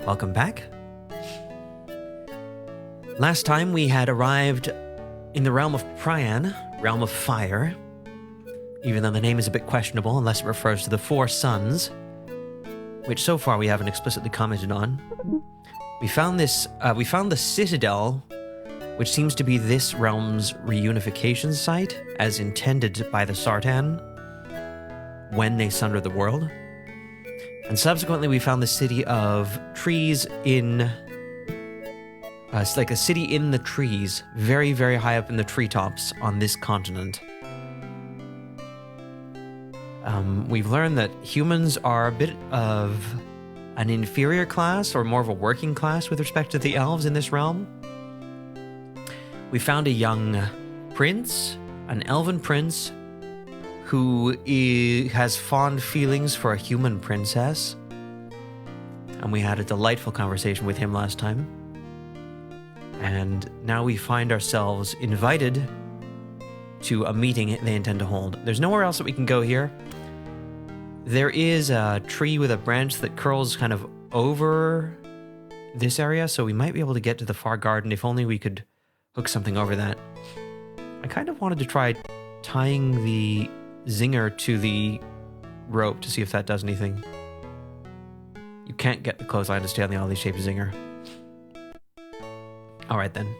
Welcome back. Last time we had arrived in the realm of Prian, realm of fire, even though the name is a bit questionable unless it refers to the four suns, which so far we haven't explicitly commented on. We found the citadel, which seems to be this realm's reunification site, as intended by the Sartan when they sundered the world. And subsequently we found the city of trees in... it's like a city in the trees, very, very high up in the treetops on this continent. We've learned that humans are a bit of an inferior class, or more of a working class with respect to the elves in this realm. We found a young prince, an elven prince, who has fond feelings for a human princess. And we had a delightful conversation with him last time. And now we find ourselves invited to a meeting they intend to hold. There's nowhere else that we can go here. There is a tree with a branch that curls kind of over this area, so we might be able to get to the far garden if only we could hook something over that. I kind of wanted to try tying the zinger to the rope to see if that does anything. You can't get the clothesline to stay on the oddly shaped zinger. Alright then.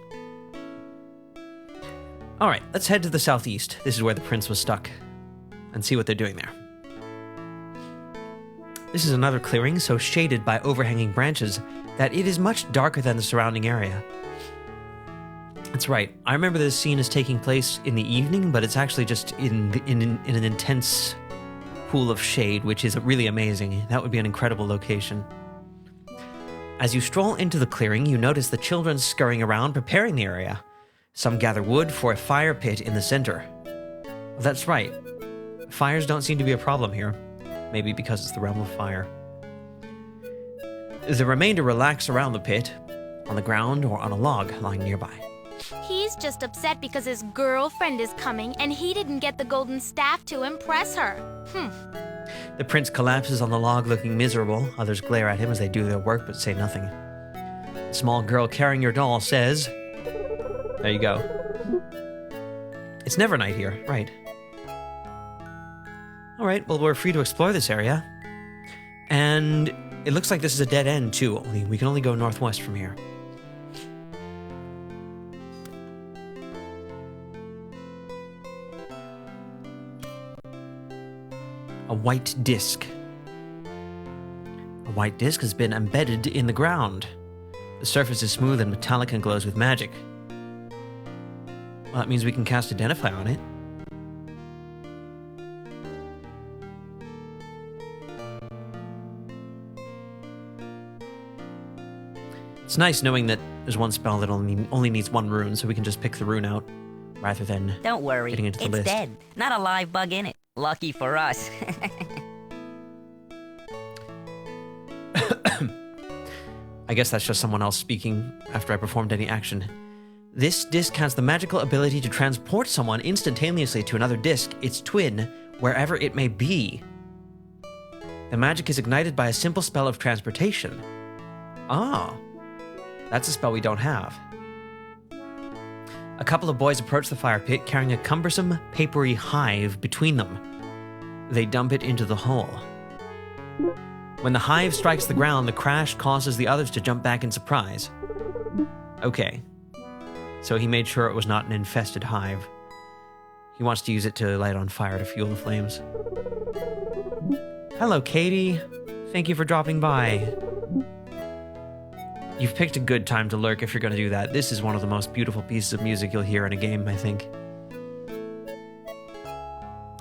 Alright, let's head to the southeast. This is where the prince was stuck. And see what they're doing there. This is another clearing so shaded by overhanging branches that it is much darker than the surrounding area. That's right. I remember this scene is taking place in the evening, but it's actually just in an intense pool of shade, which is really amazing. That would be an incredible location. As you stroll into the clearing, you notice the children scurrying around preparing the area. Some gather wood for a fire pit in the center. That's right. Fires don't seem to be a problem here. Maybe because it's the realm of fire. The remainder relax around the pit, on the ground or on a log lying nearby. He's just upset because his girlfriend is coming and he didn't get the golden staff to impress her. The prince collapses on the log looking miserable. Others glare at him as they do their work but say nothing. A small girl carrying your doll says, "There you go." It's never night here, right? Alright, well, we're free to explore this area. And it looks like this is a dead end, too. We can only go northwest from here. A white disc. A white disc has been embedded in the ground. The surface is smooth and metallic and glows with magic. Well, that means we can cast Identify on it. It's nice knowing that there's one spell that only needs one rune, so we can just pick the rune out, rather than Don't worry, getting into the it's list. dead. Not a live bug in it. Lucky for us. I guess that's just someone else speaking after I performed any action. This disc has the magical ability to transport someone instantaneously to another disc, its twin, wherever it may be. The magic is ignited by a simple spell of transportation. Ah. That's a spell we don't have. A couple of boys approach the fire pit carrying a cumbersome, papery hive between them. They dump it into the hole. When the hive strikes the ground, the crash causes the others to jump back in surprise. Okay. So he made sure it was not an infested hive. He wants to use it to light on fire to fuel the flames. Hello, Katie. Thank you for dropping by. You've picked a good time to lurk if you're going to do that. This is one of the most beautiful pieces of music you'll hear in a game, I think.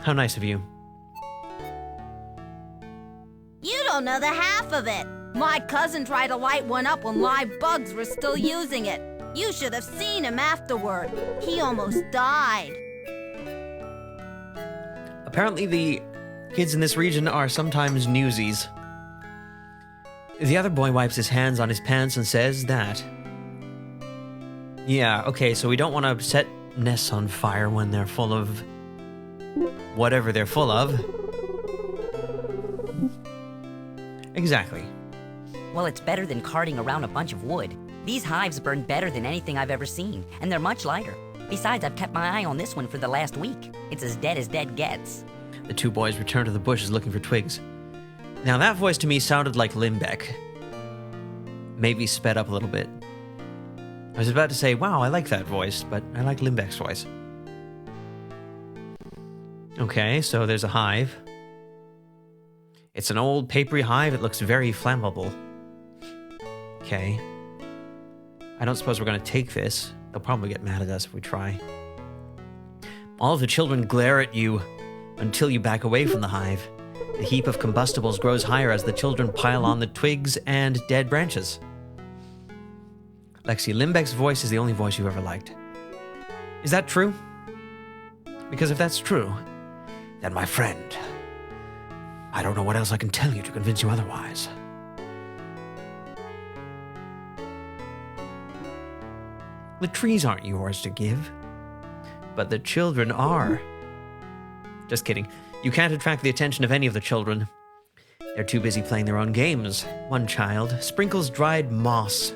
How nice of you. You don't know the half of it. My cousin tried to light one up when live bugs were still using it. You should have seen him afterward. He almost died. Apparently the kids in this region are sometimes newsies. The other boy wipes his hands on his pants and says that. Yeah, okay, so we don't want to set nests on fire when they're full of whatever they're full of. Exactly. Well, it's better than carting around a bunch of wood. These hives burn better than anything I've ever seen, and they're much lighter. Besides, I've kept my eye on this one for the last week. It's as dead gets. The two boys return to the bushes looking for twigs. Now that voice to me sounded like Limbeck. Maybe sped up a little bit. I was about to say, wow, I like that voice, but I like Limbeck's voice. Okay, so there's a hive. It's an old papery hive. It looks very flammable. Okay. I don't suppose we're going to take this. They'll probably get mad at us if we try. All of the children glare at you until you back away from the hive. The heap of combustibles grows higher as the children pile on the twigs and dead branches. Lexi, Limbeck's voice is the only voice you've ever liked. Is that true? Because if that's true, then my friend, I don't know what else I can tell you to convince you otherwise. The trees aren't yours to give, but the children are. Just kidding. You can't attract the attention of any of the children. They're too busy playing their own games. One child sprinkles dried moss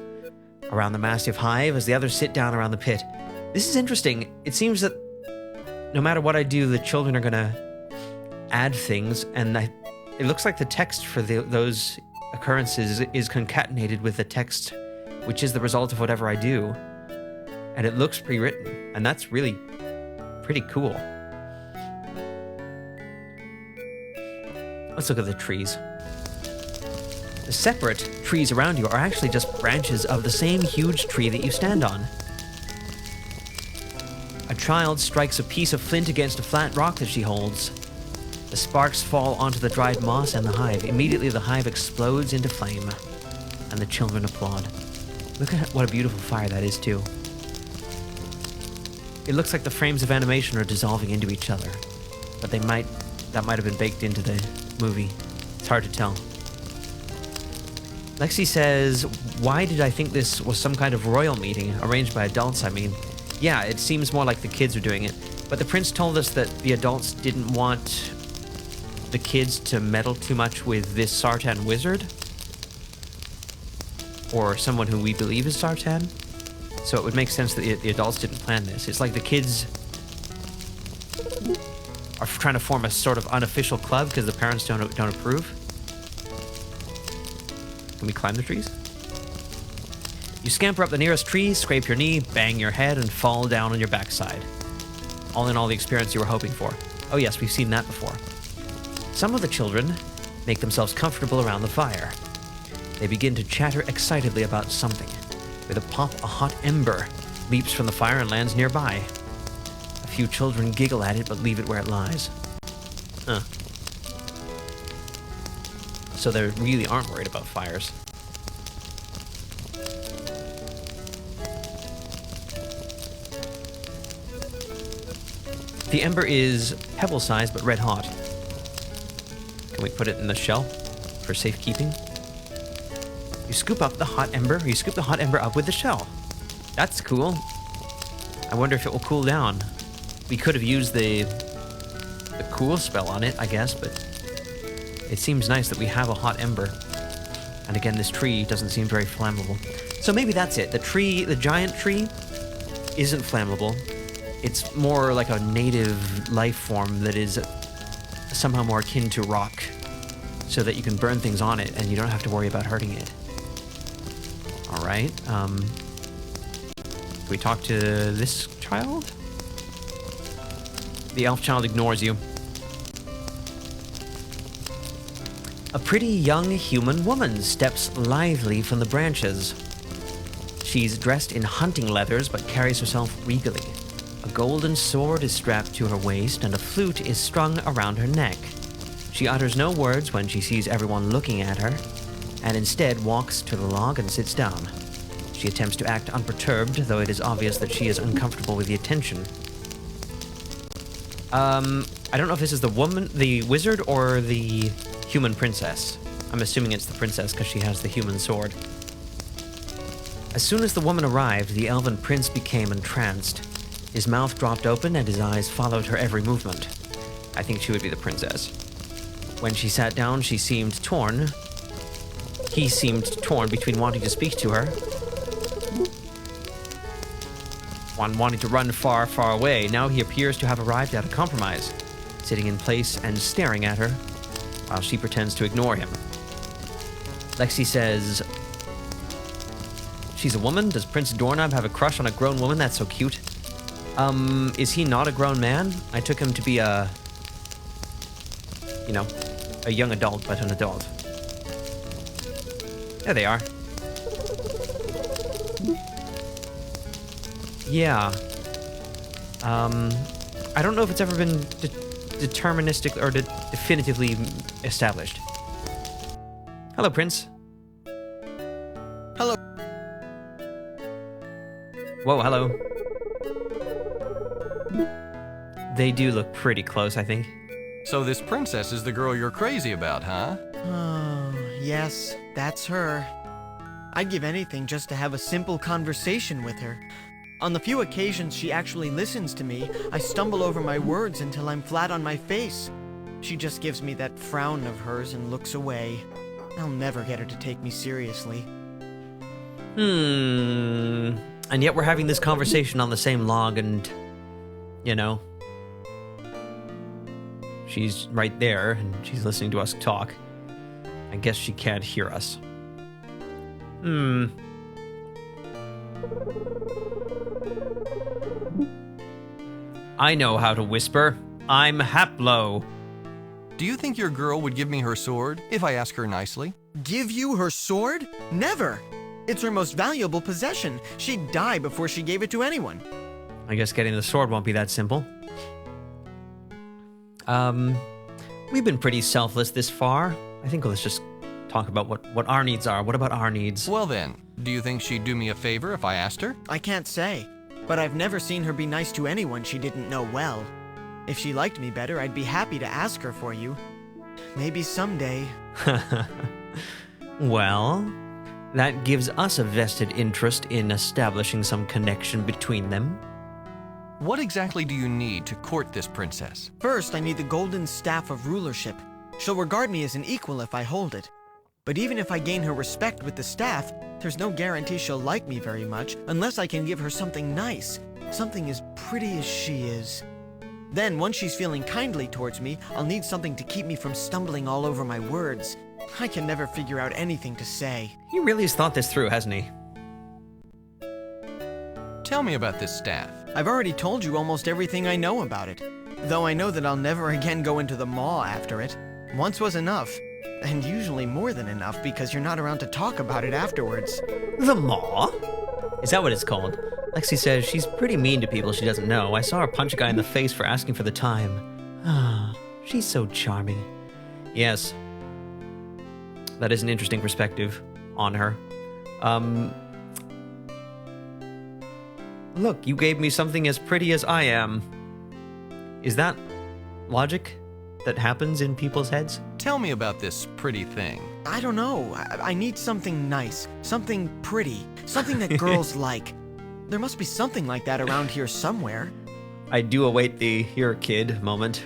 around the massive hive as the others sit down around the pit. This is interesting. It seems that no matter what I do, the children are going to add things, and it looks like the text for those occurrences is concatenated with the text, which is the result of whatever I do. And it looks pre-written, and that's really pretty cool. Let's look at the trees. The separate trees around you are actually just branches of the same huge tree that you stand on. A child strikes a piece of flint against a flat rock that she holds. The sparks fall onto the dried moss and the hive. Immediately the hive explodes into flame, and the children applaud. Look at what a beautiful fire that is, too. It looks like the frames of animation are dissolving into each other, but that might have been baked into the movie. It's hard to tell. Lexi says, why did I think this was some kind of royal meeting, arranged by adults, I mean? Yeah, it seems more like the kids are doing it, but the prince told us that the adults didn't want the kids to meddle too much with this Sartan wizard, or someone who we believe is Sartan. So it would make sense that the adults didn't plan this. It's like the kids are trying to form a sort of unofficial club because the parents don't approve. Can we climb the trees? You scamper up the nearest tree, scrape your knee, bang your head, and fall down on your backside. All in all, the experience you were hoping for. Oh yes, we've seen that before. Some of the children make themselves comfortable around the fire. They begin to chatter excitedly about something. With a pop, a hot ember leaps from the fire and lands nearby. A few children giggle at it, but leave it where it lies. So they really aren't worried about fires. The ember is pebble-sized, but red-hot. Can we put it in the shell for safekeeping? You scoop up the hot ember. You scoop the hot ember up with the shell. That's cool. I wonder if it will cool down. We could have used the cool spell on it, I guess, but it seems nice that we have a hot ember. And again, this tree doesn't seem very flammable. So maybe that's it. The giant tree isn't flammable. It's more like a native life form that is somehow more akin to rock, so that you can burn things on it and you don't have to worry about hurting it. All right. Can we talk to this child? The elf child ignores you. A pretty young human woman steps lithely from the branches. She's dressed in hunting leathers but carries herself regally. A golden sword is strapped to her waist and a flute is strung around her neck. She utters no words when she sees everyone looking at her, and instead walks to the log and sits down. She attempts to act unperturbed, though it is obvious that she is uncomfortable with the attention. I don't know if this is the wizard, or the human princess. I'm assuming it's the princess because she has the human sword. As soon as the woman arrived, the elven prince became entranced. His mouth dropped open and his eyes followed her every movement. I think she would be the princess. When she sat down, she seemed torn, He seemed torn between wanting to speak to her, one wanting to run far, far away. Now he appears to have arrived at a compromise, sitting in place and staring at her, while she pretends to ignore him. Lexi says, she's a woman? Does Prince Doorknob have a crush on a grown woman? That's so cute. Is he not a grown man? I took him to be a young adult, but an adult. There they are. Yeah. I don't know if it's ever been deterministic or definitively established. Hello, Prince. Hello. Whoa, hello. They do look pretty close, I think. So this princess is the girl you're crazy about, huh? Oh, yes, that's her. I'd give anything just to have a simple conversation with her. On the few occasions she actually listens to me, I stumble over my words until I'm flat on my face. She just gives me that frown of hers and looks away. I'll never get her to take me seriously. And yet we're having this conversation on the same log and, she's right there and she's listening to us talk. I guess she can't hear us. I know how to whisper. I'm Haplo. Do you think your girl would give me her sword if I ask her nicely? Give you her sword? Never! It's her most valuable possession. She'd die before she gave it to anyone. I guess getting the sword won't be that simple. We've been pretty selfless this far. I think let's just talk about what our needs are. What about our needs? Well then, do you think she'd do me a favor if I asked her? I can't say, but I've never seen her be nice to anyone she didn't know well. If she liked me better, I'd be happy to ask her for you. Maybe someday. Well, that gives us a vested interest in establishing some connection between them. What exactly do you need to court this princess? First, I need the golden staff of rulership. She'll regard me as an equal if I hold it. But even if I gain her respect with the staff, there's no guarantee she'll like me very much unless I can give her something nice, something as pretty as she is. Then, once she's feeling kindly towards me, I'll need something to keep me from stumbling all over my words. I can never figure out anything to say. He really has thought this through, hasn't he? Tell me about this staff. I've already told you almost everything I know about it, though I know that I'll never again go into the maw after it. Once was enough, and usually more than enough because you're not around to talk about it afterwards. The maw? Is that what it's called? Lexi says she's pretty mean to people she doesn't know. I saw her punch a guy in the face for asking for the time. Ah, she's so charming. Yes. That is an interesting perspective on her. Look, you gave me something as pretty as I am. Is that logic that happens in people's heads? Tell me about this pretty thing. I don't know. I need something nice, something pretty, something that girls like. There must be something like that around here somewhere. I do await the "here, kid" moment.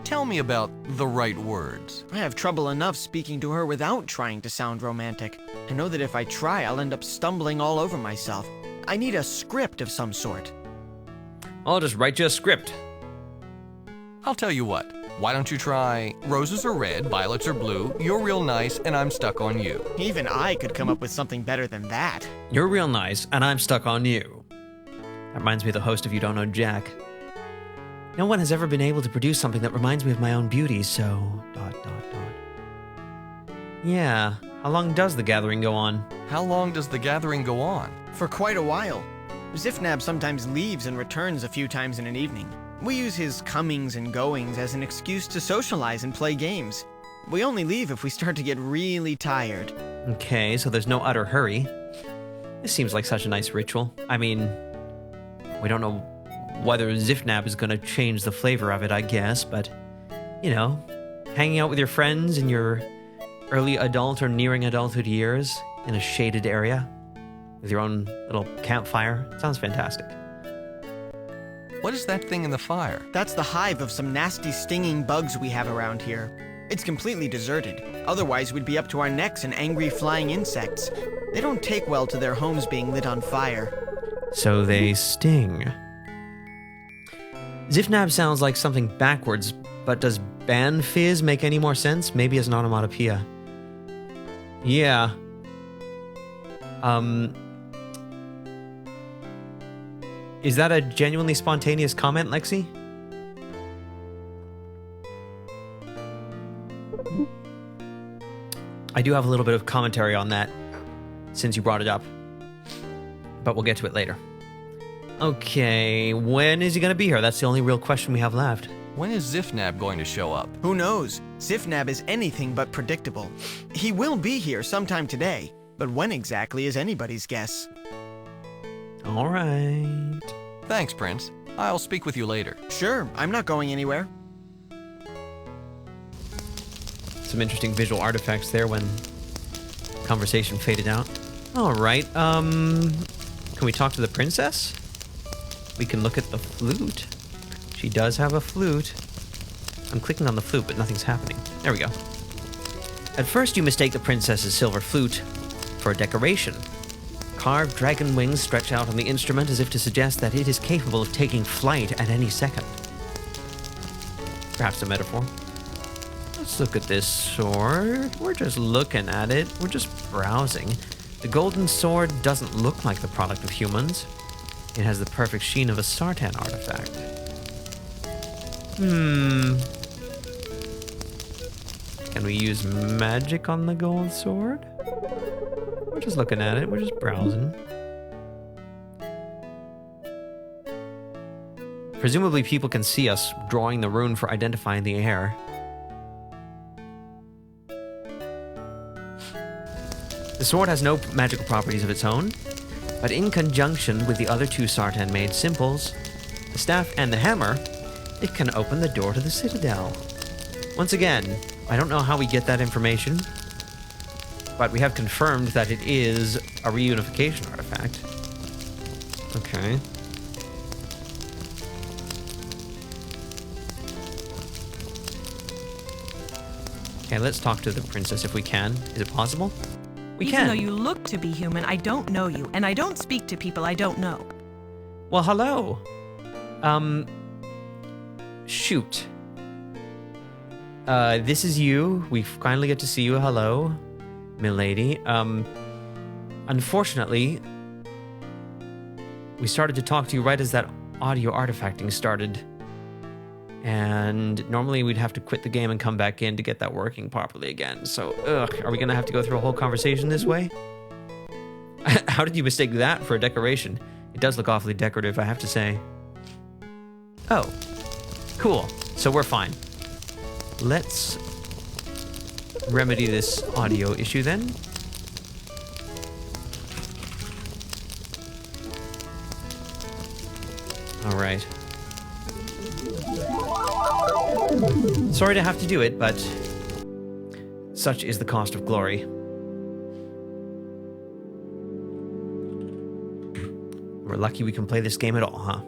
Tell me about the right words. I have trouble enough speaking to her without trying to sound romantic. I know that if I try, I'll end up stumbling all over myself. I need a script of some sort. I'll just write you a script. I'll tell you what. Why don't you try roses are red, violets are blue, you're real nice, and I'm stuck on you. Even I could come up with something better than that. You're real nice, and I'm stuck on you. That reminds me of the host of You Don't Know Jack. No one has ever been able to produce something that reminds me of my own beauty, so... ... Yeah, how long does the gathering go on? How long does the gathering go on? For quite a while. Zifnab sometimes leaves and returns a few times in an evening. We use his comings and goings as an excuse to socialize and play games. We only leave if we start to get really tired. Okay, so there's no utter hurry. This seems like such a nice ritual. I mean, we don't know whether Zifnab is going to change the flavor of it, I guess, but, hanging out with your friends in your early adult or nearing adulthood years in a shaded area with your own little campfire sounds fantastic. What is that thing in the fire? That's the hive of some nasty stinging bugs we have around here. It's completely deserted. Otherwise, we'd be up to our necks in angry flying insects. They don't take well to their homes being lit on fire. So they sting. Zifnab sounds like something backwards, but does ban fizz make any more sense? Maybe as an onomatopoeia. Yeah. Is that a genuinely spontaneous comment, Lexi? I do have a little bit of commentary on that since you brought it up, but we'll get to it later. Okay, when is he going to be here? That's the only real question we have left. When is Zifnab going to show up? Who knows? Zifnab is anything but predictable. He will be here sometime today, but when exactly is anybody's guess. All right. Thanks, Prince. I'll speak with you later. Sure, I'm not going anywhere. Some interesting visual artifacts there when conversation faded out. All right, can we talk to the princess? We can look at the flute. She does have a flute. I'm clicking on the flute, but nothing's happening. There we go. At first, you mistake the princess's silver flute for a decoration. Carved dragon wings stretch out on the instrument as if to suggest that it is capable of taking flight at any second. Perhaps a metaphor. Let's look at this sword. We're just looking at it. We're just browsing. The golden sword doesn't look like the product of humans. It has the perfect sheen of a Sartan artifact. Can we use magic on the gold sword? We're just looking at it. We're just browsing. Presumably people can see us drawing the rune for identifying the heir. The sword has no magical properties of its own, but in conjunction with the other two Sartan-made simples, the staff and the hammer, it can open the door to the citadel. Once again, I don't know how we get that information, but we have confirmed that it is a reunification artifact. Okay. Okay, let's talk to the princess if we can. Is it possible? We Even can. though you look to be human, I don't know you, and I don't speak to people I don't know. Well, hello. Shoot. This is you. We finally get to see you. Hello, milady. Unfortunately, we started to talk to you right as that audio artifacting started. And normally we'd have to quit the game and come back in to get that working properly again. So, are we gonna have to go through a whole conversation this way? How did you mistake that for a decoration? It does look awfully decorative, I have to say. Oh, cool. So we're fine. Let's remedy this audio issue then. All right. Sorry to have to do it, but such is the cost of glory. We're lucky we can play this game at all, huh?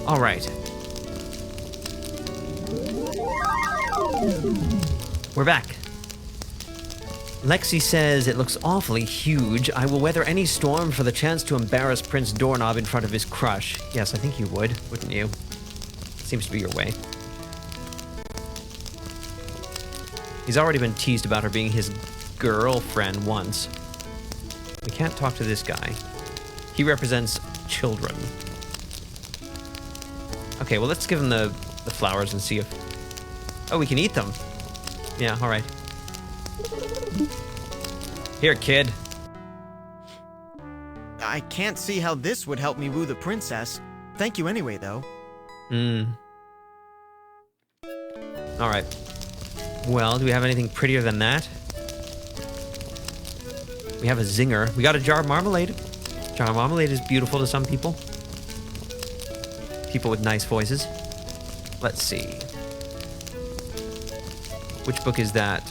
All right. We're back. Lexi says it looks awfully huge. I will weather any storm for the chance to embarrass Prince Doorknob in front of his crush. Yes, I think you would, wouldn't you? Seems to be your way. He's already been teased about her being his girlfriend once. We can't talk to this guy. He represents children. Okay, well, let's give him the flowers and see if... Oh, we can eat them. Yeah, all right. Here, kid. I can't see how this would help me woo the princess. Thank you anyway, though. All right. Well, do we have anything prettier than that? We have a zinger. We got a jar of marmalade. Jar of marmalade is beautiful to some people. People with nice voices. Let's see. Which book is that?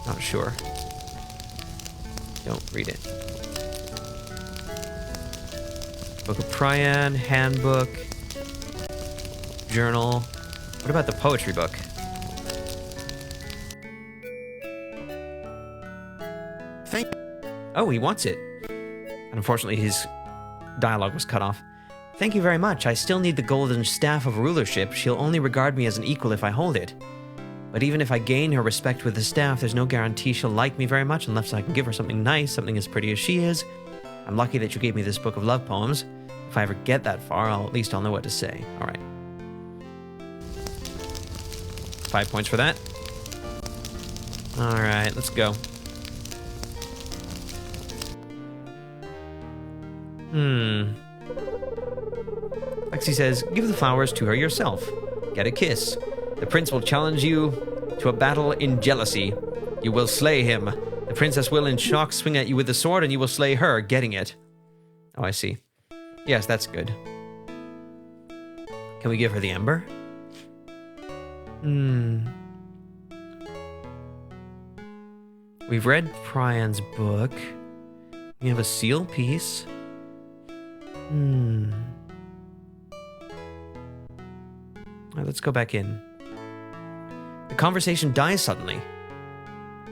Not sure. Don't read it. Book of Prian, handbook, journal. What about the poetry book? Oh, he wants it. Unfortunately, his dialogue was cut off. Thank you very much. I still need the golden staff of rulership. She'll only regard me as an equal if I hold it. But even if I gain her respect with the staff, there's no guarantee she'll like me very much unless I can give her something nice, something as pretty as she is. I'm lucky that you gave me this book of love poems. If I ever get that far, at least I'll know what to say. All right. 5 points for that. All right, let's go. Lexi says, give the flowers to her yourself. Get a kiss. The prince will challenge you to a battle in jealousy. You will slay him. The princess will, in shock, swing at you with the sword, and you will slay her, getting it. Oh, I see. Yes, that's good. Can we give her the ember? We've read Prian's book. We have a seal piece. All right, let's go back in. The conversation dies suddenly.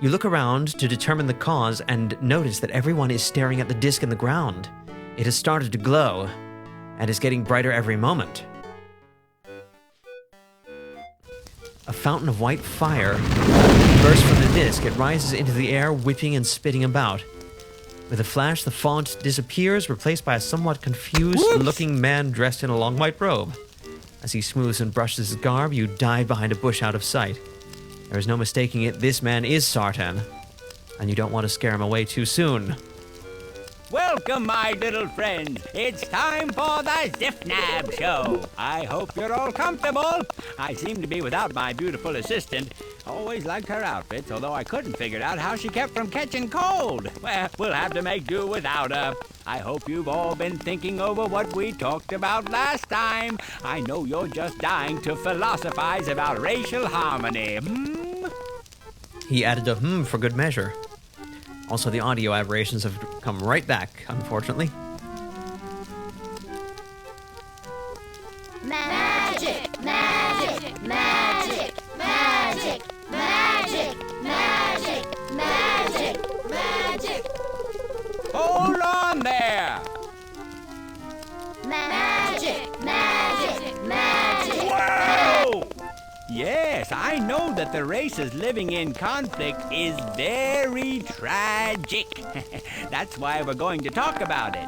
You look around to determine the cause and notice that everyone is staring at the disc in the ground. It has started to glow and is getting brighter every moment. A fountain of white fire bursts from the disc. It rises into the air, whipping and spitting about. With a flash, the font disappears, replaced by a somewhat confused-looking man dressed in a long white robe. As he smooths and brushes his garb, you dive behind a bush out of sight. There is no mistaking it, this man is Sartan, and you don't want to scare him away too soon. Welcome, my little friends. It's time for the Zifnab show. I hope you're all comfortable. I seem to be without my beautiful assistant. Always liked her outfits, although I couldn't figure out how she kept from catching cold. Well, we'll have to make do without her. I hope you've all been thinking over what we talked about last time. I know you're just dying to philosophize about racial harmony. He added a for good measure. Also, the audio aberrations have come right back, unfortunately. Magic, magic, magic, magic, magic, magic, magic, magic. Hold on there. Magic, magic, magic. Whoa! Yes, I know that the races living in conflict is very tragic. That's why we're going to talk about it.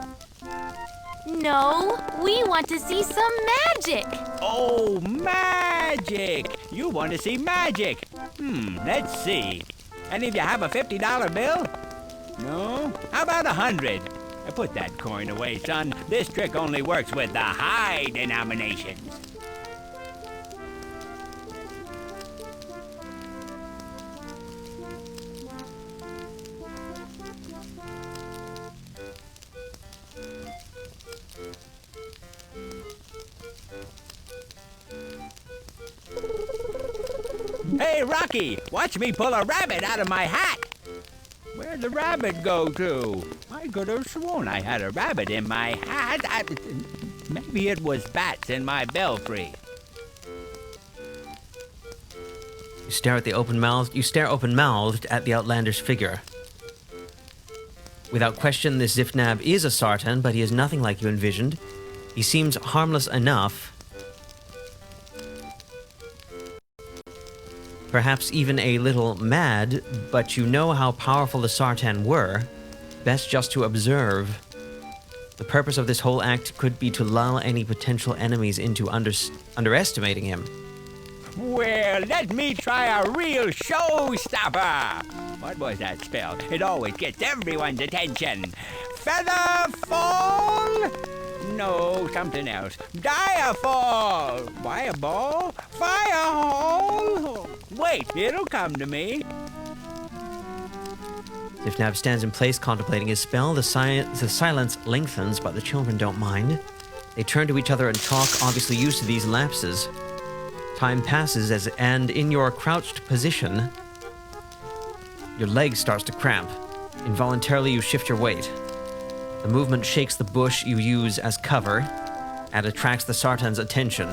No, we want to see some magic. Oh, magic! You want to see magic? Let's see. Any of you have a $50 bill? No? How about 100? Put that coin away, son. This trick only works with the high denominations. Hey, Rocky, watch me pull a rabbit out of my hat. Where'd the rabbit go to? I could have sworn I had a rabbit in my hat. Maybe it was bats in my belfry. You stare open-mouthed at the outlandish figure. Without question, this Zifnab is a Sartan, but he is nothing like you envisioned. He seems harmless enough. Perhaps even a little mad, but you know how powerful the Sartan were. Best just to observe. The purpose of this whole act could be to lull any potential enemies into underestimating him. Well, let me try a real showstopper. What was that spell? It always gets everyone's attention. Feather fall? No, something else. Direfall. Fireball? Firehole? Wait, it'll come to me. Zifnab stands in place, contemplating his spell. The silence lengthens, but the children don't mind. They turn to each other and talk, obviously used to these lapses. Time passes, and in your crouched position, your leg starts to cramp. Involuntarily, you shift your weight. The movement shakes the bush you use as cover and attracts the Sartan's attention.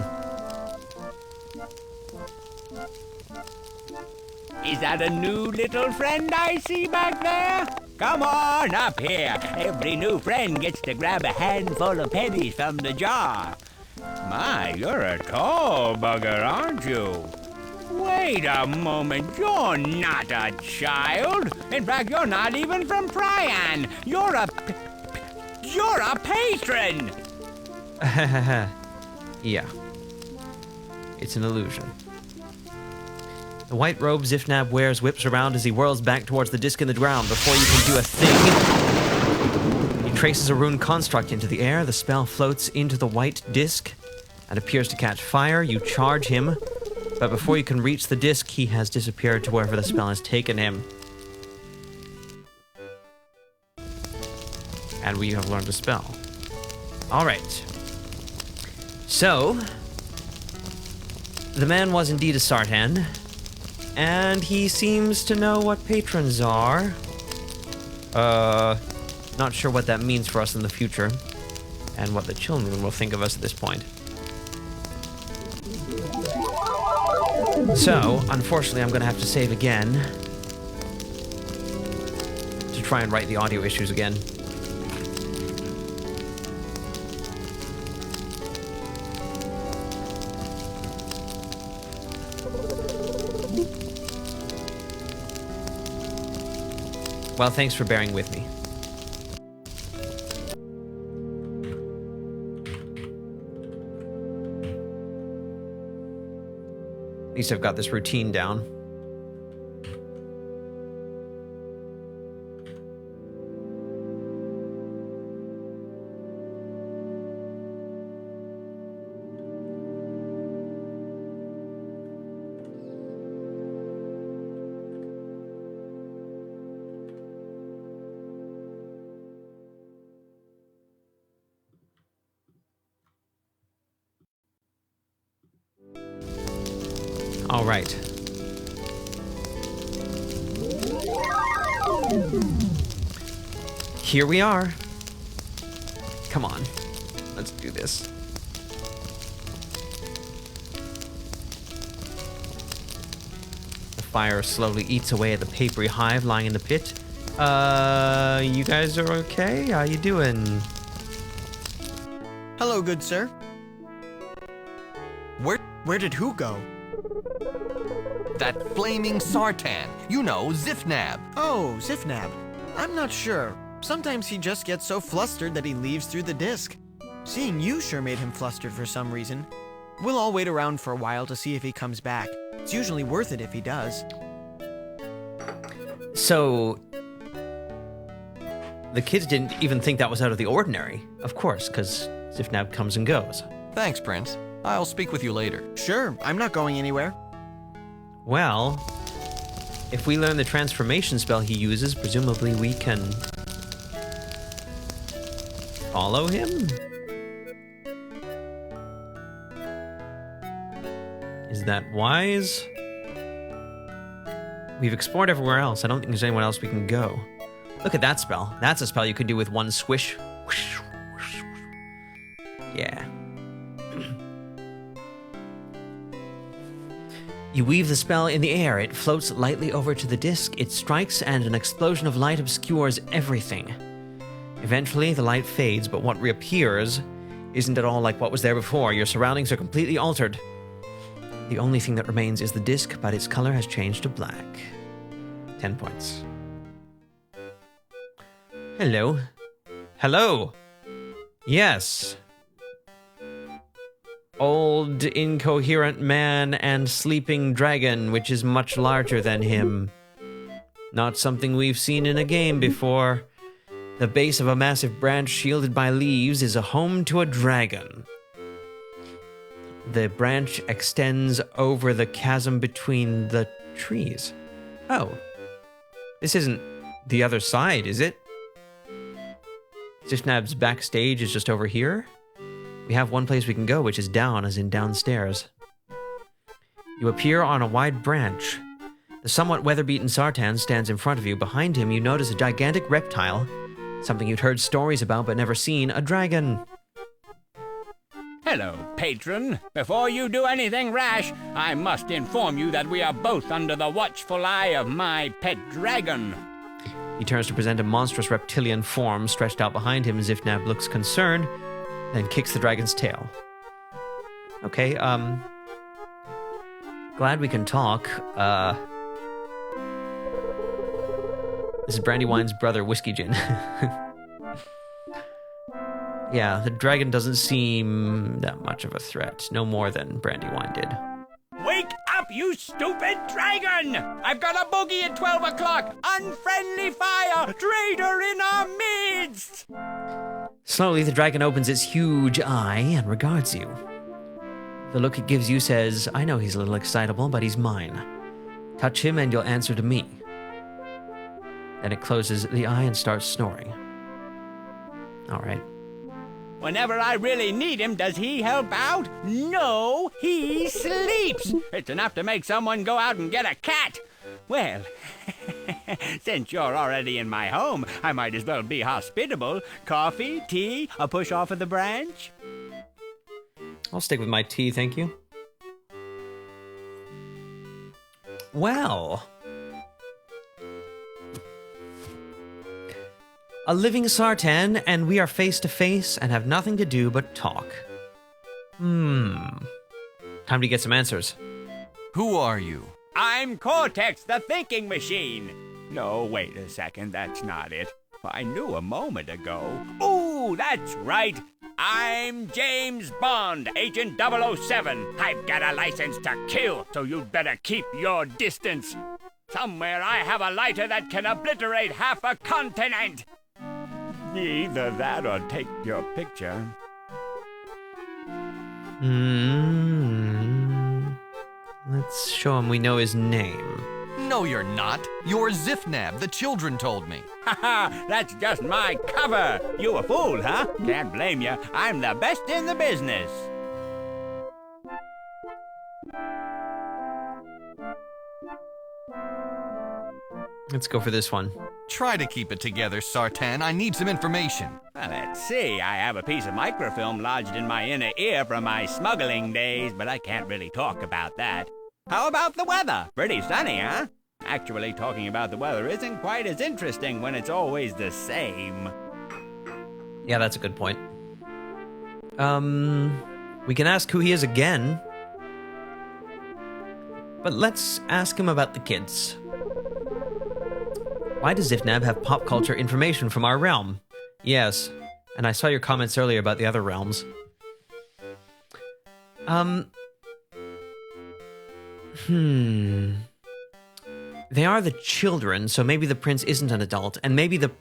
Is that a new little friend I see back there? Come on up here. Every new friend gets to grab a handful of pennies from the jar. My, you're a tall bugger, aren't you? Wait a moment, you're not a child. In fact, you're not even from Pryan. You're a patron. Yeah. It's an illusion. The white robe Zifnab wears whips around as he whirls back towards the disc in the ground. Before you can do a thing, he traces a rune construct into the air. The spell floats into the white disc and appears to catch fire. You charge him, but before you can reach the disc, he has disappeared to wherever the spell has taken him. And we have learned a spell. Alright. So, the man was indeed a Sartan, and he seems to know what patrons are. Not sure what that means for us in the future, and what the children will think of us at this point. So, unfortunately, I'm gonna have to save again to try and write the audio issues again. Well, thanks for bearing with me. At least I've got this routine down. All right. Here we are. Come on. Let's do this. The fire slowly eats away at the papery hive lying in the pit. You guys are okay? How you doing? Hello, good sir. Where did who go? That flaming Sartan. You know, Zifnab. Oh, Zifnab. I'm not sure. Sometimes he just gets so flustered that he leaves through the disc. Seeing you sure made him flustered for some reason. We'll all wait around for a while to see if he comes back. It's usually worth it if he does. So, the kids didn't even think that was out of the ordinary. Of course, because Zifnab comes and goes. Thanks, Prince. I'll speak with you later. Sure, I'm not going anywhere. Well, if we learn the transformation spell he uses, presumably we can follow him? Is that wise? We've explored everywhere else. I don't think there's anywhere else we can go. Look at that spell. That's a spell you could do with one swish. Yeah. You weave the spell in the air. It floats lightly over to the disc. It strikes, and an explosion of light obscures everything. Eventually, the light fades, but what reappears isn't at all like what was there before. Your surroundings are completely altered. The only thing that remains is the disc, but its color has changed to black. 10 points. Hello. Hello. Yes. Old, incoherent man and sleeping dragon, which is much larger than him. Not something we've seen in a game before. The base of a massive branch shielded by leaves is a home to a dragon. The branch extends over the chasm between the trees. Oh. This isn't the other side, is it? Zifnab's backstage is just over here. We have one place we can go, which is down, as in downstairs. You appear on a wide branch. The somewhat weather-beaten Sartan stands in front of you. Behind him, you notice a gigantic reptile, something you'd heard stories about but never seen, a dragon. Hello, patron. Before you do anything rash, I must inform you that we are both under the watchful eye of my pet dragon. He turns to present a monstrous reptilian form stretched out behind him. Zifnab looks concerned, then kicks the dragon's tail. Okay, glad we can talk. This is Brandywine's brother, Whiskey Gin. Yeah, the dragon doesn't seem that much of a threat. No more than Brandywine did. Wake up, you stupid dragon! I've got a boogie at 12 o'clock! Unfriendly fire! Traitor in our midst! Slowly, the dragon opens its huge eye and regards you. The look it gives you says, I know he's a little excitable, but he's mine. Touch him and you'll answer to me. Then it closes the eye and starts snoring. All right. Whenever I really need him, does he help out? No, he sleeps. It's enough to make someone go out and get a cat. Well, since you're already in my home, I might as well be hospitable. Coffee, tea, a push off of the branch? I'll stick with my tea, thank you. Well, a living Sartan, and we are face to face and have nothing to do but talk. Time to get some answers. Who are you? I'm Cortex, the thinking machine. No, wait a second, that's not it. I knew a moment ago. Ooh, that's right. I'm James Bond, Agent 007. I've got a license to kill, so you'd better keep your distance. Somewhere I have a lighter that can obliterate half a continent. Either that or take your picture. Let's show him we know his name. No, you're not. You're Zifnab, the children told me. Haha, that's just my cover. You a fool, huh? Can't blame you. I'm the best in the business. Let's go for this one. Try to keep it together, Sartan. I need some information. Well, let's see. I have a piece of microfilm lodged in my inner ear from my smuggling days, but I can't really talk about that. How about the weather? Pretty sunny, huh? Actually, talking about the weather isn't quite as interesting when it's always the same. Yeah, that's a good point. We can ask who he is again. But let's ask him about the kids. Why does Zifnab have pop culture information from our realm? Yes, and I saw your comments earlier about the other realms. They are the children, so maybe the prince isn't an adult, and maybe the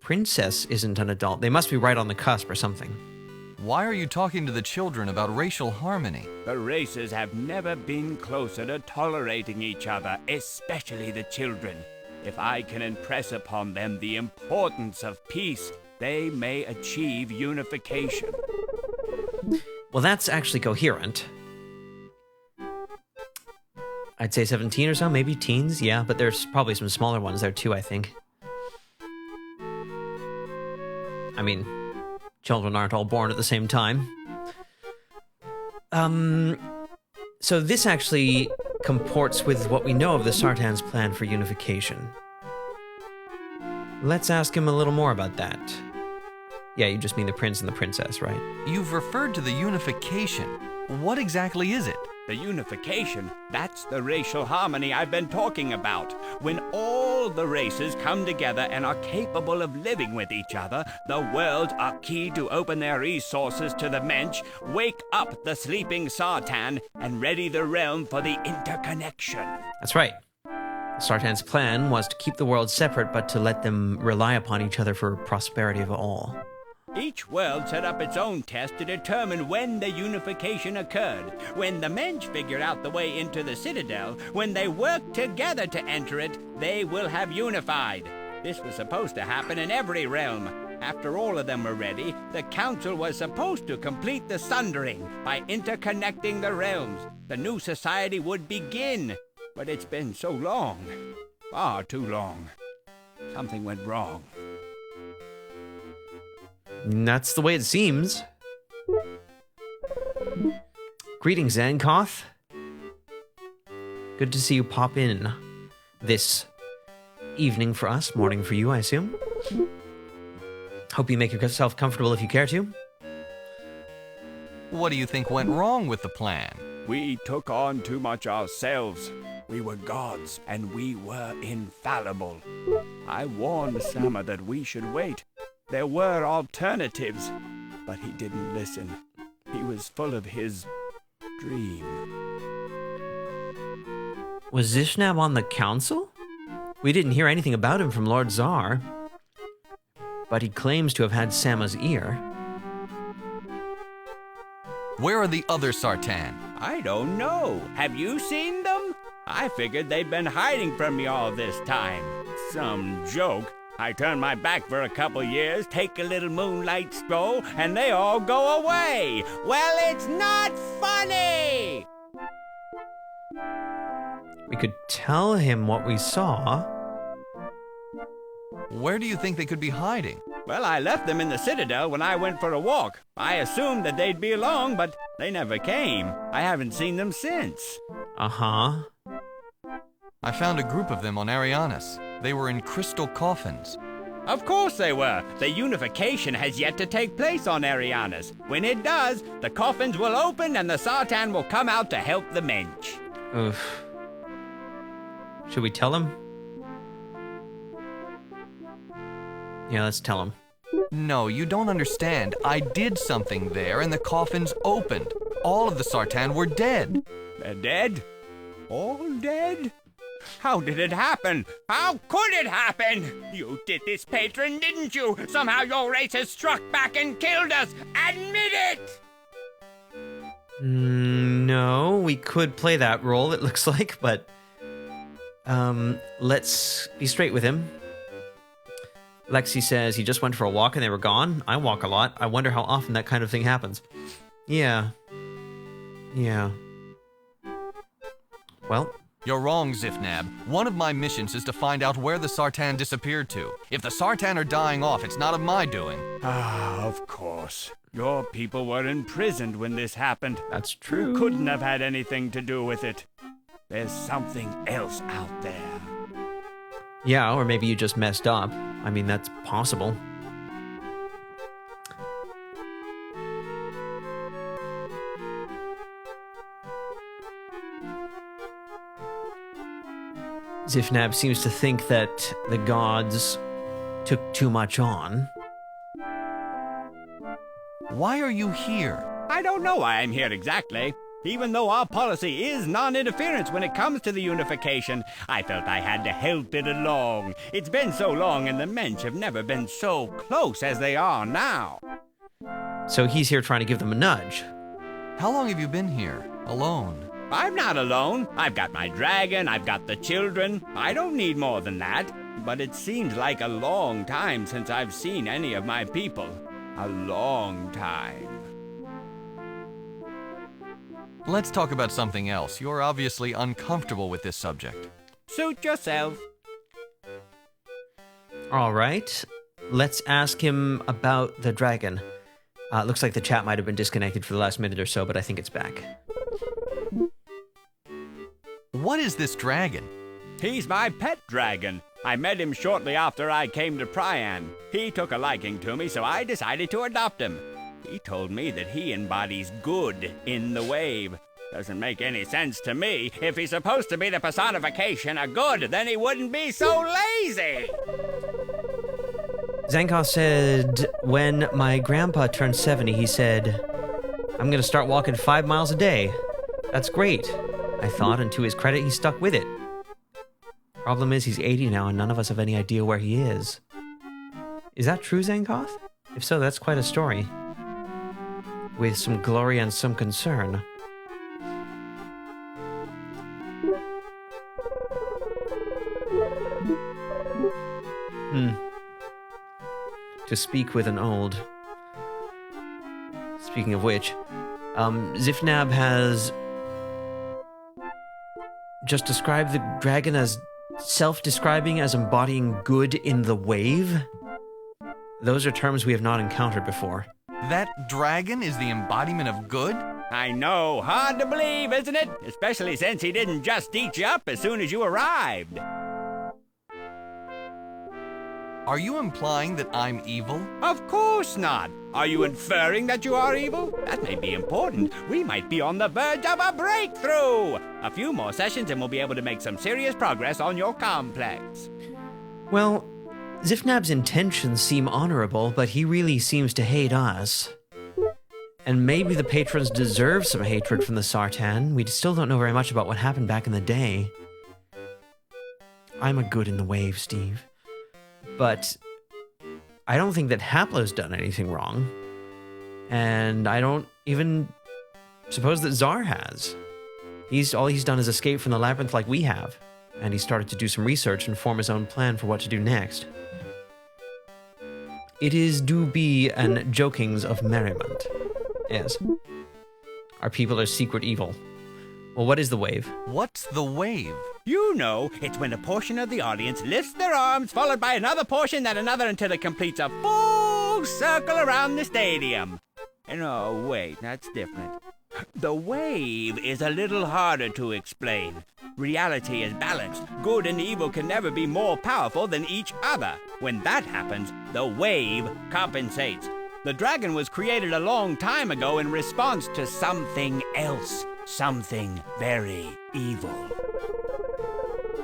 princess isn't an adult. They must be right on the cusp or something. Why are you talking to the children about racial harmony? The races have never been closer to tolerating each other, especially the children. If I can impress upon them the importance of peace, they may achieve unification. Well, that's actually coherent. I'd say 17 or so, maybe teens, yeah, but there's probably some smaller ones there too, I think. I mean, children aren't all born at the same time. So this actually comports with what we know of the Sartan's plan for unification. Let's ask him a little more about that. Yeah, you just mean the prince and the princess, right? You've referred to the unification. What exactly is it? The unification, that's the racial harmony I've been talking about. When all the races come together and are capable of living with each other, the worlds are key to open their resources to the mensch, wake up the sleeping Sartan, and ready the realm for the interconnection. That's right. Sartan's plan was to keep the world separate, but to let them rely upon each other for prosperity of all. Each world set up its own test to determine when the unification occurred. When the mensch figured out the way into the citadel, when they work together to enter it, they will have unified. This was supposed to happen in every realm. After all of them were ready, the council was supposed to complete the sundering by interconnecting the realms. The new society would begin. But it's been so long. Far too long. Something went wrong. That's the way it seems. Greetings, Zankoth. Good to see you pop in this evening for us, morning for you, I assume. Hope you make yourself comfortable if you care to. What do you think went wrong with the plan? We took on too much ourselves. We were gods, and we were infallible. I warned Sama that we should wait. There were alternatives, but he didn't listen. He was full of his dream. Was Zifnab on the council? We didn't hear anything about him from Lord Tsar. But he claims to have had Sama's ear. Where are the other Sartan? I don't know. Have you seen them? I figured they'd been hiding from me all this time. Some joke. I turn my back for a couple years, take a little moonlight stroll, and they all go away. Well, it's not funny! We could tell him what we saw. Where do you think they could be hiding? Well, I left them in the Citadel when I went for a walk. I assumed that they'd be along, but they never came. I haven't seen them since. Uh-huh. I found a group of them on Arianas. They were in crystal coffins. Of course they were. The unification has yet to take place on Arianas. When it does, the coffins will open and the Sartan will come out to help the Mensch. Oof. Should we tell him? Yeah, let's tell him. No, you don't understand. I did something there and the coffins opened. All of the Sartan were dead. They're dead? All dead? How did it happen? How could it happen? You did this, patron, didn't you? Somehow your race has struck back and killed us. Admit it! No, we could play that role, it looks like, but... let's be straight with him. Lexi says he just went for a walk and they were gone. I walk a lot. I wonder how often that kind of thing happens. Yeah. Well... You're wrong, Zifnab. One of my missions is to find out where the Sartan disappeared to. If the Sartan are dying off, it's not of my doing. Ah, of course. Your people were imprisoned when this happened. That's true. You couldn't have had anything to do with it. There's something else out there. Yeah, or maybe you just messed up. I mean, that's possible. Zifnab seems to think that the gods took too much on. Why are you here? I don't know why I'm here exactly. Even though our policy is non-interference when it comes to the unification, I felt I had to help it along. It's been so long and the Mensch have never been so close as they are now. So he's here trying to give them a nudge. How long have you been here? Alone? I'm not alone. I've got my dragon, I've got the children. I don't need more than that. But it seems like a long time since I've seen any of my people. A long time. Let's talk about something else. You're obviously uncomfortable with this subject. Suit yourself. All right. Let's ask him about the dragon. Looks like the chat might have been disconnected for the last minute or so, but I think it's back. What is this dragon? He's my pet dragon. I met him shortly after I came to Prian. He took a liking to me, so I decided to adopt him. He told me that he embodies good in the wave. Doesn't make any sense to me. If he's supposed to be the personification of good, then he wouldn't be so lazy. Zankoth said, when my grandpa turned 70, he said, I'm going to start walking 5 miles a day. That's great, I thought, and to his credit, he stuck with it. Problem is, he's 80 now, and none of us have any idea where he is. Is that true, Zankoth? If so, that's quite a story. With some glory and some concern. to speak with an old. Speaking of which, Zifnab has just described the dragon as self-describing as embodying good in the wave. Those are terms we have not encountered before. That dragon is the embodiment of good? I know, hard to believe, isn't it? Especially since he didn't just eat you up as soon as you arrived. Are you implying that I'm evil? Of course not. Are you inferring that you are evil? That may be important. We might be on the verge of a breakthrough. A few more sessions and we'll be able to make some serious progress on your complex. Well, Zifnab's intentions seem honorable, but he really seems to hate us. And maybe the patrons deserve some hatred from the Sartan. We still don't know very much about what happened back in the day. I'm a good in the wave, Steve. But I don't think that Haplo's done anything wrong. And I don't even suppose that Zar has. All he's done is escape from the labyrinth like we have. And he started to do some research and form his own plan for what to do next. It is do be and jokings of merriment. Yes. Our people are secret evil. Well, what is the wave? What's the wave? You know, it's when a portion of the audience lifts their arms, followed by another portion, then another, until it completes a full circle around the stadium. No, wait, that's different. The wave is a little harder to explain. Reality is balanced. Good and evil can never be more powerful than each other. When that happens, the wave compensates. The dragon was created a long time ago in response to something else. Something very evil.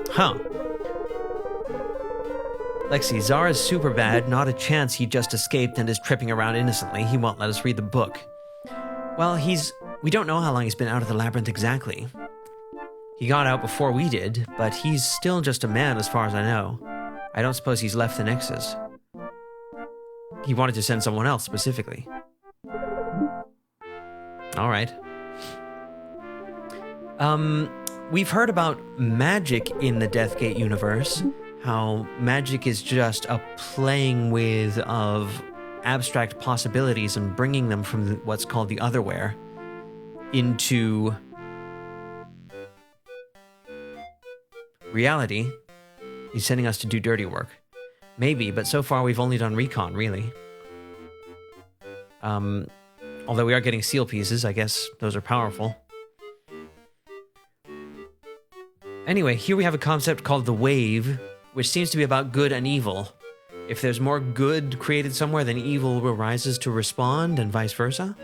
Huh. Lexi, Zar is super bad. Not a chance he just escaped and is tripping around innocently. He won't let us read the book. Well, we don't know how long he's been out of the labyrinth exactly. He got out before we did, but he's still just a man as far as I know. I don't suppose he's left the Nexus. He wanted to send someone else specifically. All right. We've heard about magic in the Deathgate universe, how magic is just a playing with of abstract possibilities and bringing them from what's called the otherwhere into reality. He's sending us to do dirty work. Maybe, but so far we've only done recon, really. Although we are getting seal pieces, I guess those are powerful. Anyway, here we have a concept called the wave, which seems to be about good and evil. If there's more good created somewhere, then evil rises to respond, and vice versa.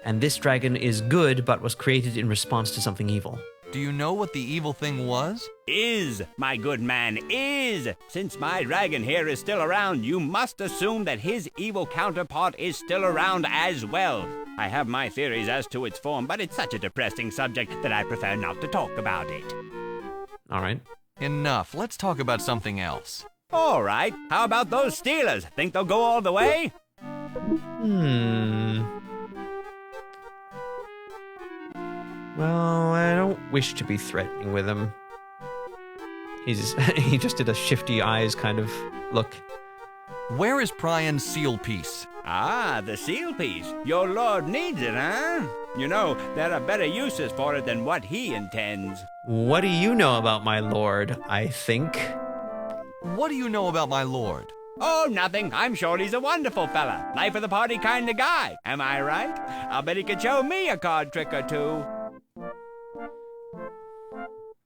And this dragon is good, but was created in response to something evil. Do you know what the evil thing was? Is, my good man, is. Since my dragon here is still around, you must assume that his evil counterpart is still around as well. I have my theories as to its form, but it's such a depressing subject that I prefer not to talk about it. All right. Enough. Let's talk about something else. All right. How about those Steelers? Think they'll go all the way? Well, I don't wish to be threatening with him. He just did a shifty eyes kind of look. Where is Priam's seal piece? Ah, the seal piece. Your lord needs it, huh? You know, there are better uses for it than what he intends. What do you know about my lord, I think? What do you know about my lord? Oh, nothing. I'm sure he's a wonderful fella. Life of the party kind of guy. Am I right? I'll bet he could show me a card trick or two.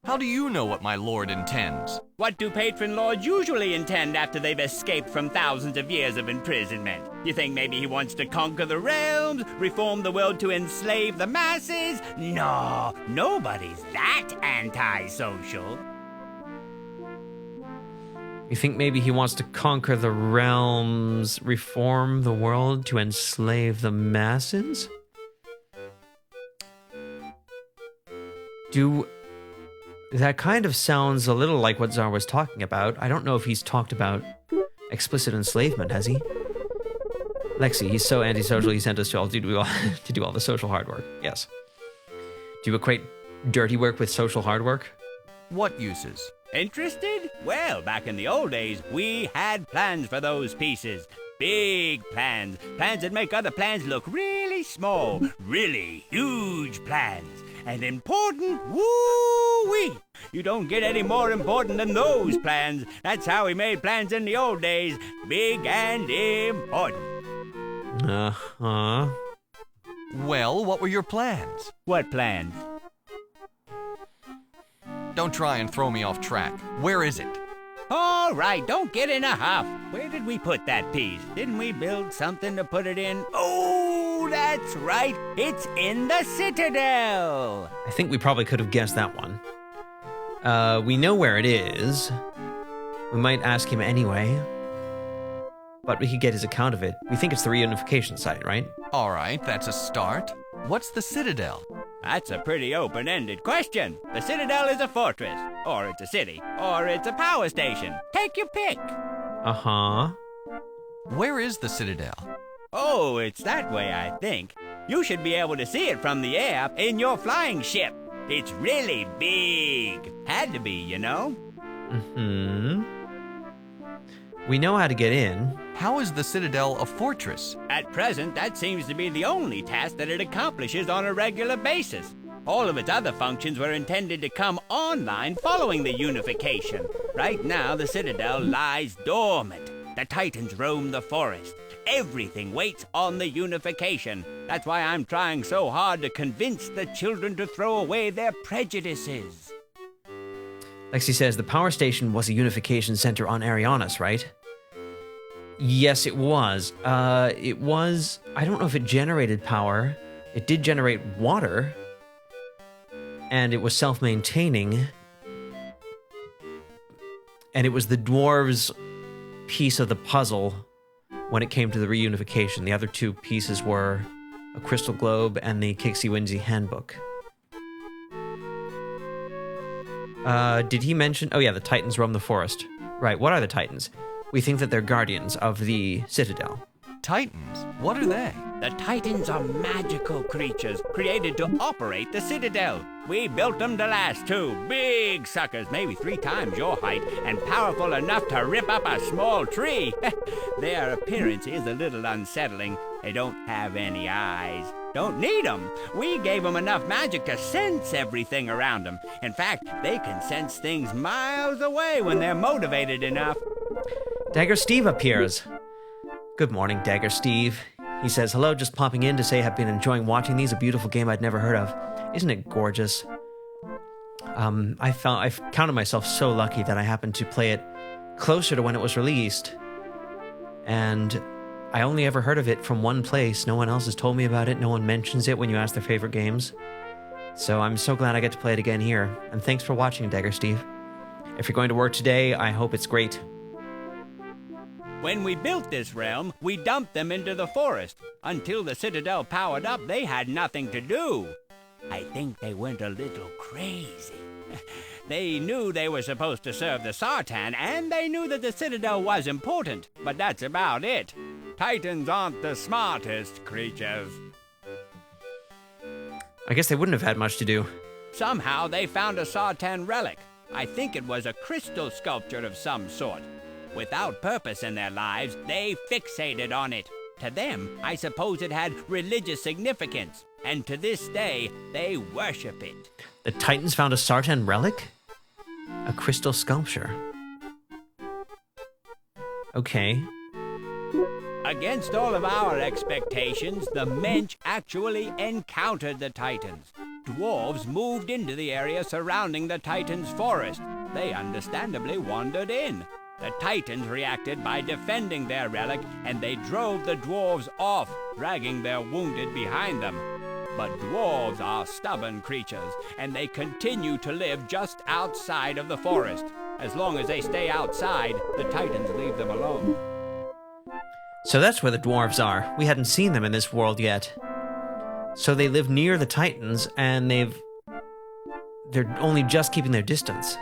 How do you know what my lord intends? What do patron lords usually intend after they've escaped from thousands of years of imprisonment? You think maybe he wants to conquer the realms, reform the world to enslave the masses? No, nobody's that antisocial. You think maybe he wants to conquer the realms, reform the world to enslave the masses? That kind of sounds a little like what Zar was talking about. I don't know if he's talked about explicit enslavement, has he? Lexi, he's so antisocial he sent us to do all the social hard work. Yes. Do you equate dirty work with social hard work? What uses? Interested? Well, back in the old days, we had plans for those pieces. Big plans. Plans that make other plans look really small. Really huge plans. And important, woo-wee! You don't get any more important than those plans. That's how we made plans in the old days. Big and important. Uh-huh. Well, what were your plans? What plans? Don't try and throw me off track. Where is it? All right, don't get in a huff. Where did we put that piece? Didn't we build something to put it in? Oh, that's right. It's in the Citadel. I think we probably could have guessed that one. We know where it is. We might ask him anyway. But we could get his account of it. We think it's the reunification site, right? All right, that's a start. What's the Citadel? That's a pretty open-ended question. The Citadel is a fortress, or it's a city, or it's a power station. Take your pick. Uh-huh. Where is the Citadel? Oh, it's that way, I think. You should be able to see it from the air in your flying ship. It's really big. Had to be, you know? Mm-hmm. We know how to get in. How is the Citadel a fortress? At present, that seems to be the only task that it accomplishes on a regular basis. All of its other functions were intended to come online following the unification. Right now, the Citadel lies dormant. The Titans roam the forest. Everything waits on the unification. That's why I'm trying so hard to convince the children to throw away their prejudices. Lexi says the power station was a unification center on Arianas, right? Yes, it was. I don't know if it generated power. It did generate water. And it was self-maintaining. And it was the dwarves' piece of the puzzle when it came to the reunification. The other two pieces were a crystal globe and the Kixie Winsy handbook. Did he mention... Oh yeah, the Titans roam the forest. Right, what are the Titans? We think that they're guardians of the Citadel. Titans? What are they? The Titans are magical creatures created to operate the Citadel. We built them to last too. Big suckers, maybe 3 times your height, and powerful enough to rip up a small tree. Their appearance is a little unsettling. They don't have any eyes. Don't need them. We gave them enough magic to sense everything around them. In fact, they can sense things miles away when they're motivated enough. Dagger Steve appears. Good morning, Dagger Steve. He says, hello, just popping in to say I've been enjoying watching these. A beautiful game I'd never heard of. Isn't it gorgeous? I've counted myself so lucky that I happened to play it closer to when it was released. And I only ever heard of it from one place. No one else has told me about it. No one mentions it when you ask their favorite games. So I'm so glad I get to play it again here. And thanks for watching, Dagger Steve. If you're going to work today, I hope it's great. When we built this realm, we dumped them into the forest. Until the Citadel powered up, they had nothing to do. I think they went a little crazy. They knew they were supposed to serve the Sartan, and they knew that the Citadel was important, but that's about it. Titans aren't the smartest creatures. I guess they wouldn't have had much to do. Somehow they found a Sartan relic. I think it was a crystal sculpture of some sort. Without purpose in their lives, they fixated on it. To them, I suppose it had religious significance, and to this day, they worship it. The Titans found a Sartan relic? A crystal sculpture. Okay. Against all of our expectations, the Mensch actually encountered the Titans. Dwarves moved into the area surrounding the Titans' forest. They understandably wandered in. The Titans reacted by defending their relic, and they drove the dwarves off, dragging their wounded behind them. But dwarves are stubborn creatures, and they continue to live just outside of the forest. As long as they stay outside, the Titans leave them alone. So that's where the dwarves are. We hadn't seen them in this world yet. So they live near the Titans, and they're only just keeping their distance.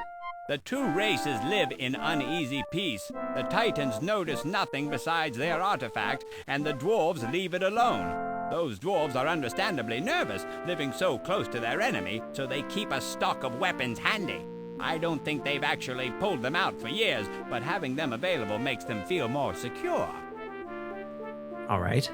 The two races live in uneasy peace. The Titans notice nothing besides their artifact, and the dwarves leave it alone. Those dwarves are understandably nervous, living so close to their enemy, so they keep a stock of weapons handy. I don't think they've actually pulled them out for years, but having them available makes them feel more secure. All right.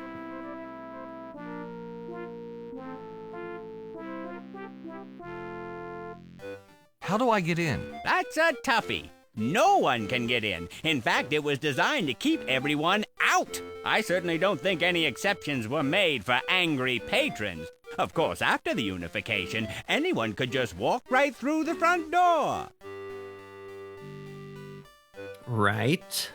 How do I get in? That's a toughie. No one can get in. In fact, it was designed to keep everyone out. I certainly don't think any exceptions were made for angry patrons. Of course, after the unification, anyone could just walk right through the front door. Right.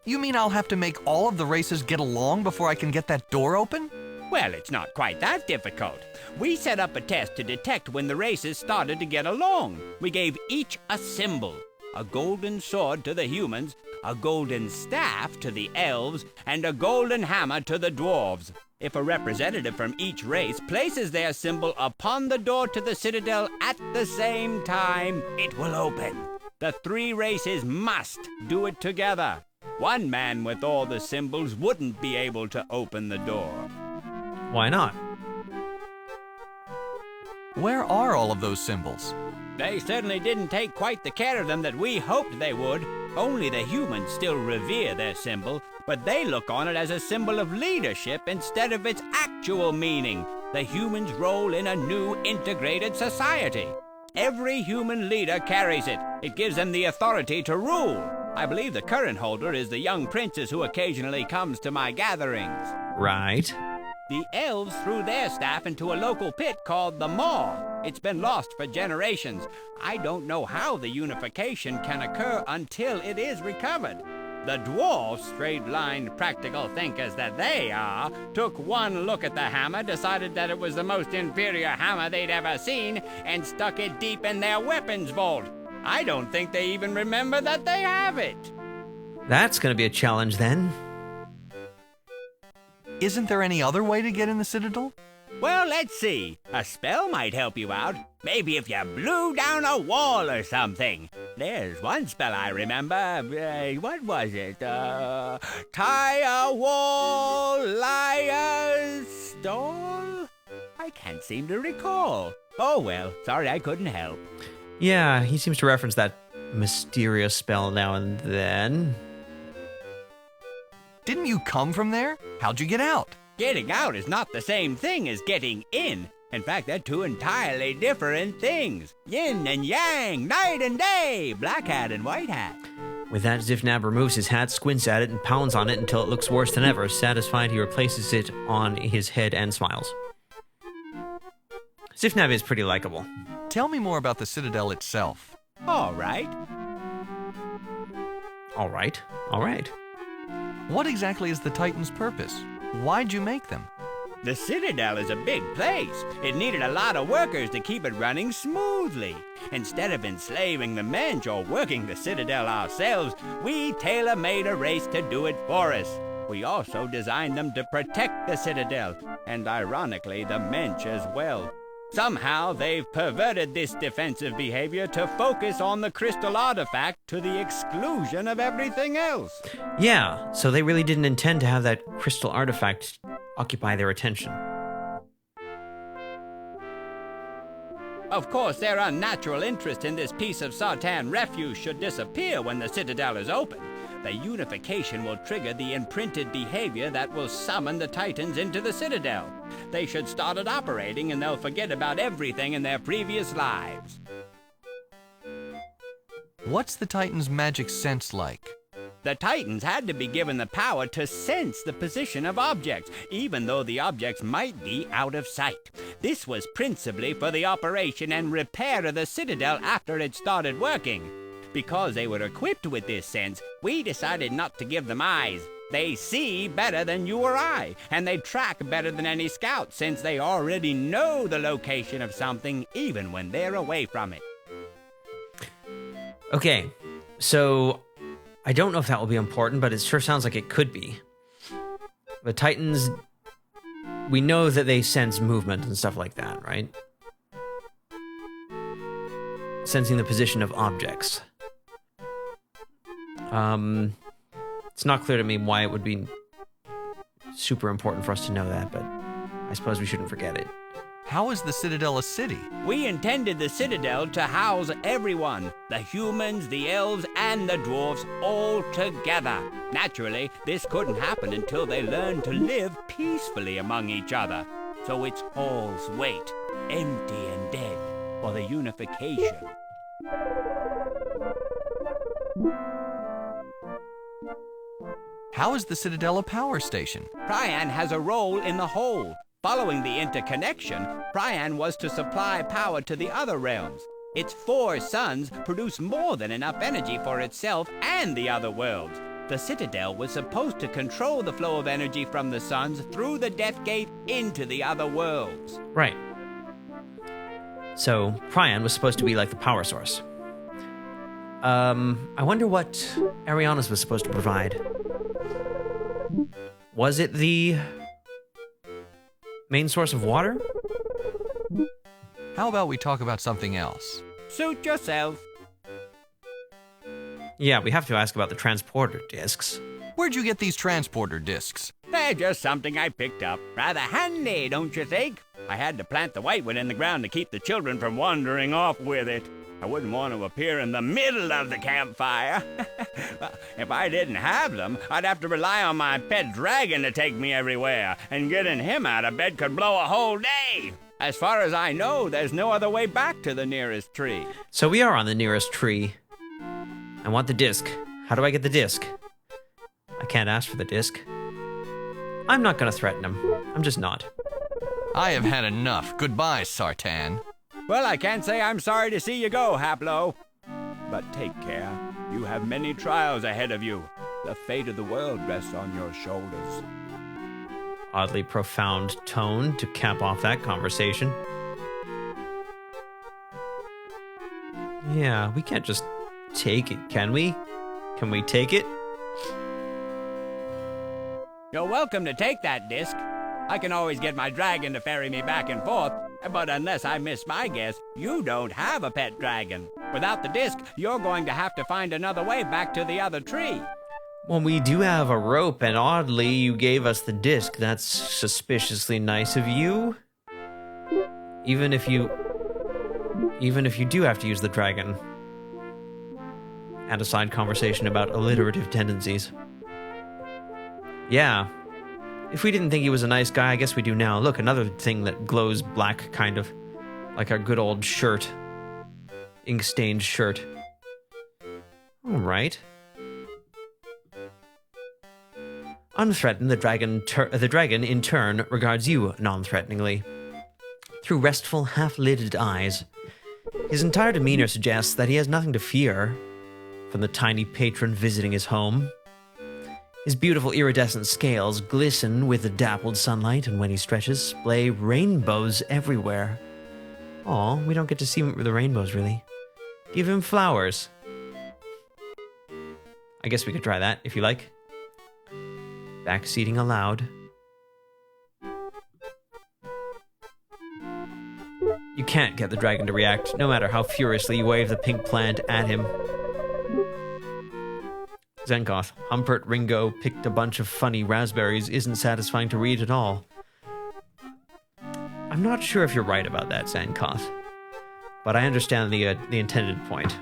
You mean I'll have to make all of the races get along before I can get that door open? Well, it's not quite that difficult. We set up a test to detect when the races started to get along. We gave each a symbol. A golden sword to the humans, a golden staff to the elves, and a golden hammer to the dwarves. If a representative from each race places their symbol upon the door to the citadel at the same time, it will open. The 3 races must do it together. One man with all the symbols wouldn't be able to open the door. Why not? Where are all of those symbols? They certainly didn't take quite the care of them that we hoped they would. Only the humans still revere their symbol, but they look on it as a symbol of leadership instead of its actual meaning, the human's role in a new integrated society. Every human leader carries it. It gives them the authority to rule. I believe the current holder is the young princess who occasionally comes to my gatherings. Right. The elves threw their staff into a local pit called the Maw. It's been lost for generations. I don't know how the unification can occur until it is recovered. The dwarves, straight-lined, practical thinkers that they are, took one look at the hammer, decided that it was the most inferior hammer they'd ever seen, and stuck it deep in their weapons vault. I don't think they even remember that they have it. That's going to be a challenge then. Isn't there any other way to get in the Citadel? Well, let's see. A spell might help you out. Maybe if you blew down a wall or something. There's one spell I remember. What was it? Tie a wall, lie a stall? I can't seem to recall. Oh well, sorry I couldn't help. Yeah, he seems to reference that mysterious spell now and then. Didn't you come from there? How'd you get out? Getting out is not the same thing as getting in. In fact, they're 2 entirely different things. Yin and yang, night and day, black hat and white hat. With that, Zifnab removes his hat, squints at it, and pounds on it until it looks worse than ever. Satisfied, he replaces it on his head and smiles. Zifnab is pretty likable. Tell me more about the Citadel itself. All right. All right. All right. What exactly is the Titan's purpose? Why'd you make them? The Citadel is a big place. It needed a lot of workers to keep it running smoothly. Instead of enslaving the Mensch or working the Citadel ourselves, we tailor-made a race to do it for us. We also designed them to protect the Citadel, and ironically, the Mensch as well. Somehow, they've perverted this defensive behavior to focus on the crystal artifact to the exclusion of everything else. Yeah, so they really didn't intend to have that crystal artifact occupy their attention. Of course, their unnatural interest in this piece of Sartan refuse should disappear when the Citadel is open. The unification will trigger the imprinted behavior that will summon the Titans into the Citadel. They should start it operating and they'll forget about everything in their previous lives. What's the Titan's magic sense like? The Titans had to be given the power to sense the position of objects, even though the objects might be out of sight. This was principally for the operation and repair of the Citadel after it started working. Because they were equipped with this sense, we decided not to give them eyes. They see better than you or I, and they track better than any scout since they already know the location of something even when they're away from it. Okay, so I don't know if that will be important, but it sure sounds like it could be. The Titans, we know that they sense movement and stuff like that, right? Sensing the position of objects. It's not clear to me why it would be super important for us to know that, but I suppose we shouldn't forget it. How is the Citadel a city? We intended the Citadel to house everyone, the humans, the elves, and the dwarfs all together. Naturally, this couldn't happen until they learned to live peacefully among each other. So its halls wait, empty and dead, for the unification. How is the Citadel a power station? Prian has a role in the whole. Following the interconnection, Prian was to supply power to the other realms. Its 4 suns produce more than enough energy for itself and the other worlds. The Citadel was supposed to control the flow of energy from the suns through the Death Gate into the other worlds. Right. So, Prion was supposed to be like the power source. I wonder what Arianas was supposed to provide. Was it the main source of water? How about we talk about something else? Suit yourself. Yeah, we have to ask about the transporter discs. Where'd you get these transporter discs? They're just something I picked up. Rather handy, don't you think? I had to plant the white one in the ground to keep the children from wandering off with it. I wouldn't want to appear in the middle of the campfire. Well, if I didn't have them, I'd have to rely on my pet dragon to take me everywhere, and getting him out of bed could blow a whole day. As far as I know, there's no other way back to the nearest tree. So we are on the nearest tree. I want the disc. How do I get the disc? I can't ask for the disc. I'm not gonna threaten him. I'm just not. I have had enough. Goodbye, Sartan. Well, I can't say I'm sorry to see you go, Haplo. But take care. You have many trials ahead of you. The fate of the world rests on your shoulders. Oddly profound tone to cap off that conversation. Yeah, we can't just take it, can we? Can we take it? You're welcome to take that disc. I can always get my dragon to ferry me back and forth, but unless I miss my guess, you don't have a pet dragon. Without the disc, you're going to have to find another way back to the other tree. Well, we do have a rope, and oddly, you gave us the disc. That's suspiciously nice of you. Even if you do have to use the dragon. Add a side conversation about alliterative tendencies. Yeah. If we didn't think he was a nice guy, I guess we do now. Look, another thing that glows black, kind of. Like our good old shirt. Ink-stained shirt. Alright. Unthreatened, the dragon in turn regards you non-threateningly. Through restful, half-lidded eyes. His entire demeanor suggests that he has nothing to fear from the tiny patron visiting his home. His beautiful iridescent scales glisten with the dappled sunlight, and when he stretches, splay rainbows everywhere. Aw, we don't get to see the rainbows, really. Give him flowers. I guess we could try that, if you like. Backseating allowed. You can't get the dragon to react, no matter how furiously you wave the pink plant at him. Zenkoth, Humpert Ringo picked a bunch of funny raspberries isn't satisfying to read at all. I'm not sure if you're right about that, Zenkoth, but I understand the intended point.